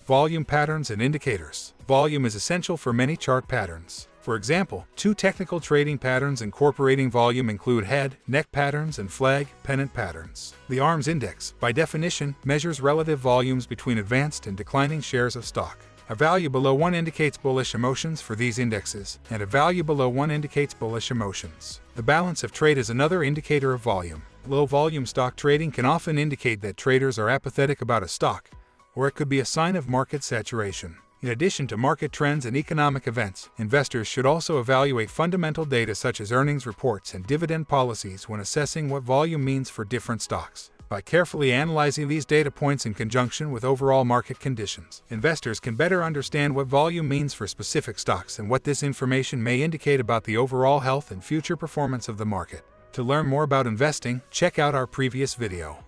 Volume patterns and indicators. Volume is essential for many chart patterns. For example, two technical trading patterns incorporating volume include head, neck patterns and flag, pennant patterns. The ARMS index, by definition, measures relative volumes between advanced and declining shares of stock. A value below 1 indicates bullish emotions for these indexes, and a value below 1 indicates bullish emotions. The balance of trade is another indicator of volume. Low volume stock trading can often indicate that traders are apathetic about a stock, or it could be a sign of market saturation. In addition to market trends and economic events, investors should also evaluate fundamental data such as earnings reports and dividend policies when assessing what volume means for different stocks. By carefully analyzing these data points in conjunction with overall market conditions, investors can better understand what volume means for specific stocks and what this information may indicate about the overall health and future performance of the market. To learn more about investing, check out our previous video.